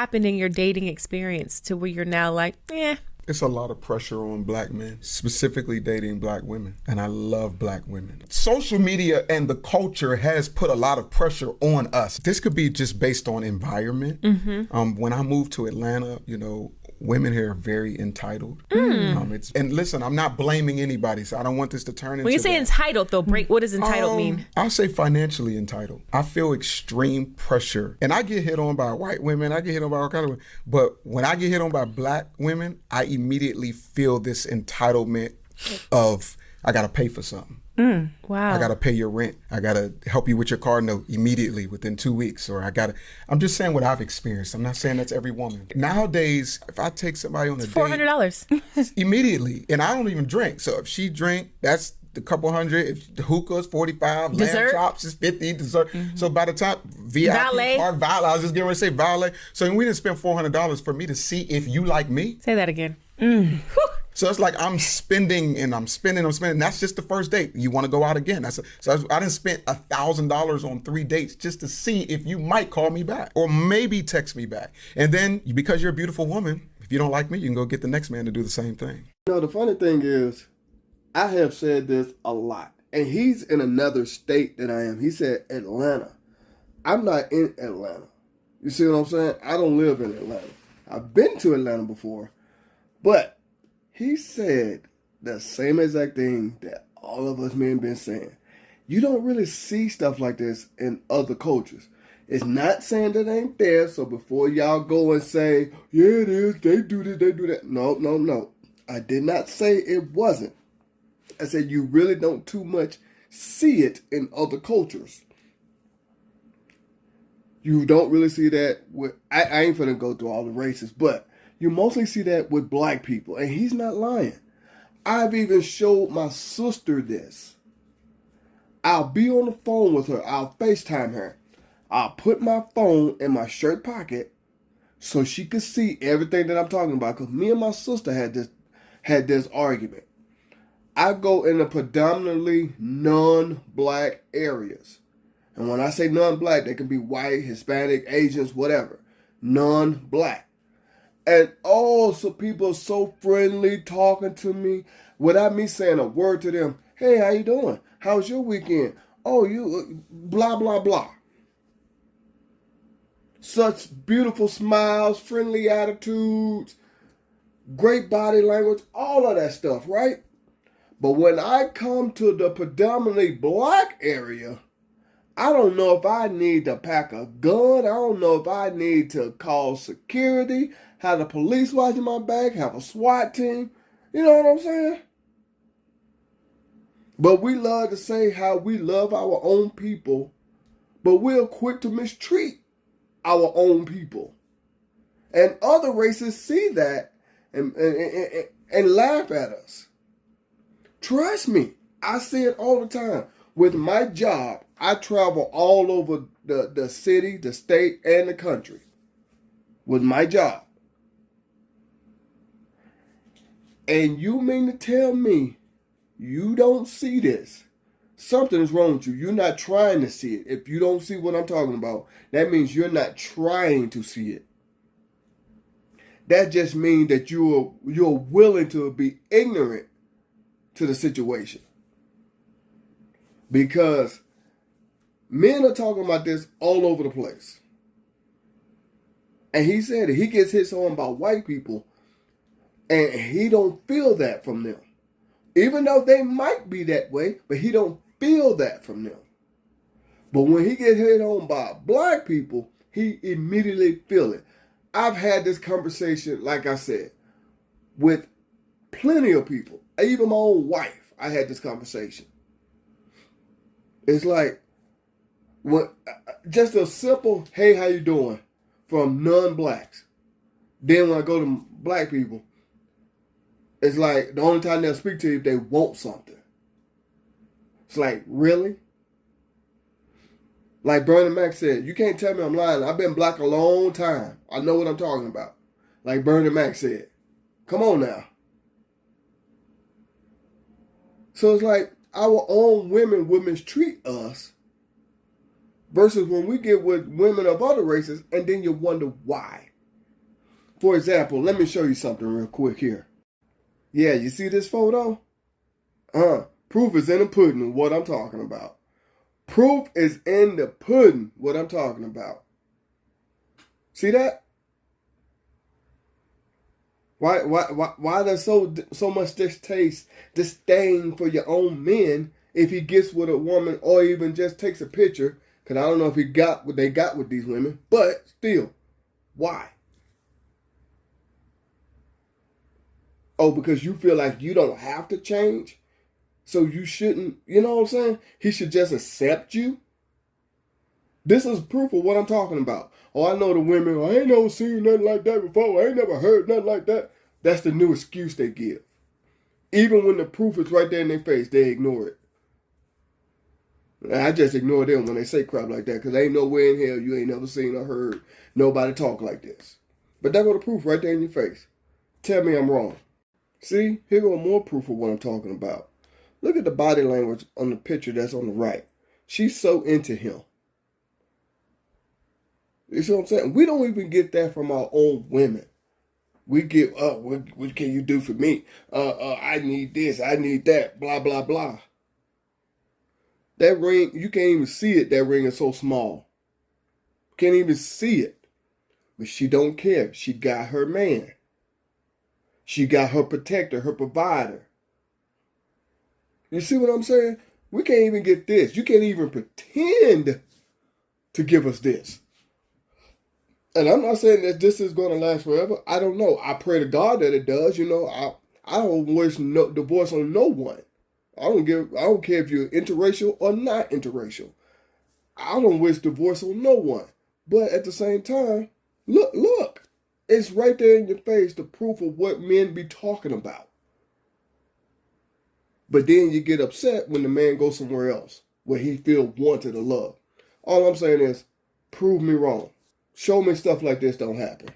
happened in your dating experience to where you're now like, eh? It's a lot of pressure on black men, specifically dating black women. And I love black women. Social media and the culture has put a lot of pressure on us. This could be just based on environment. When I moved to Atlanta, you know, women here are very entitled. And listen, I'm not blaming anybody, so I don't want this to turn into When you say that. entitled, though, what does entitled mean? I'll say financially entitled. I feel extreme pressure. And I get hit on by white women, I get hit on by all kinds of women. But when I get hit on by black women, I immediately feel this entitlement of, I gotta pay for something. Wow. I gotta pay your rent. I gotta help you with your car note immediately within 2 weeks. Or I'm just saying what I've experienced. I'm not saying that's every woman. Nowadays, if I take somebody on a date, $400. immediately, and I don't even drink. So if she drink, that's the couple hundred. If the hookah's 45, Dessert? lamb chops is 50, dessert. So by the time VIP Valet? park, valet, I was just getting ready to say valet. So we didn't spend $400 for me to see if you like me. Say that again. So it's like I'm spending. That's just the first date. You want to go out again. I didn't spend $1,000 on 3 dates just to see if you might call me back or maybe text me back. And then because you're a beautiful woman, if you don't like me, you can go get the next man to do the same thing. You know, the funny thing is, I have said this a lot, and he's in another state than I am. He said Atlanta. I'm not in Atlanta. You see what I'm saying? I don't live in Atlanta. I've been to Atlanta before, but he said the same exact thing that all of us men been saying. You don't really see stuff like this in other cultures. It's not saying that it ain't there, so before y'all go and say, yeah, it is, they do this, they do that. No. I did not say it wasn't. I said you really don't too much see it in other cultures. You don't really see that with, I ain't finna go through all the races, but you mostly see that with black people, and he's not lying. I've even showed my sister this. I'll be on the phone with her. I'll FaceTime her. I'll put my phone in my shirt pocket so she could see everything that I'm talking about. Because me and my sister had this argument. I go in the predominantly non-black areas. And when I say non-black, they can be white, Hispanic, Asians, whatever. Non-black. And so people are so friendly talking to me without me saying a word to them. Hey, how you doing? How's your weekend? Oh, you blah, blah, blah. Such beautiful smiles, friendly attitudes, great body language, all of that stuff, right? But when I come to the predominantly black area, I don't know if I need to pack a gun. I don't know if I need to call security, have the police watching my back, have a SWAT team. You know what I'm saying? But we love to say how we love our own people, but we're quick to mistreat our own people. And other races see that and laugh at us. Trust me, I see it all the time. With my job, I travel all over the city, the state, and the country. With my job. And you mean to tell me you don't see this? Something is wrong with you. You're not trying to see it. If you don't see what I'm talking about, that means you're not trying to see it. That just means that you're willing to be ignorant to the situation. Because men are talking about this all over the place. And he said it. He gets hit on by white people, and he don't feel that from them. Even though they might be that way, but he don't feel that from them. But when he gets hit on by black people, he immediately feel it. I've had this conversation, like I said, with plenty of people. Even my own wife, I had this conversation. It's like, just a simple, hey, how you doing? From non-blacks. Then when I go to black people, it's like the only time they'll speak to you if they want something. It's like, really? Like Bernie Mac said, you can't tell me I'm lying. I've been black a long time. I know what I'm talking about. Like Bernie Mac said. Come on now. So it's like our own women will mistreat us versus when we get with women of other races, and then you wonder why. For example, let me show you something real quick here. Yeah, you see this photo? Proof is in the pudding, what I'm talking about. Proof is in the pudding, what I'm talking about. See that? Why there's so much disdain for your own men if he gets with a woman or even just takes a picture? Because I don't know if he got what they got with these women, but still, why? Oh, because you feel like you don't have to change? So you shouldn't, you know what I'm saying? He should just accept you? This is proof of what I'm talking about. Oh, I know the women, I ain't never seen nothing like that before. I ain't never heard nothing like that. That's the new excuse they give. Even when the proof is right there in their face, they ignore it. I just ignore them when they say crap like that because ain't no way in hell you ain't never seen or heard nobody talk like this. But there go the proof right there in your face. Tell me I'm wrong. See, here go more proof of what I'm talking about. Look at the body language on the picture that's on the right. She's so into him. You see what I'm saying? We don't even get that from our own women. We get, what can you do for me? I need this, I need that, blah, blah, blah. That ring, you can't even see it. That ring is so small. Can't even see it. But she don't care. She got her man. She got her protector, her provider. You see what I'm saying? We can't even get this. You can't even pretend to give us this. And I'm not saying that this is going to last forever. I don't know. I pray to God that it does. You know, I don't wish divorce on no one. I don't care if you're interracial or not interracial. I don't wish divorce on no one. But at the same time, look. It's right there in your face, the proof of what men be talking about. But then you get upset when the man goes somewhere else where he feel wanted or loved. All I'm saying is, prove me wrong. Show me stuff like this don't happen.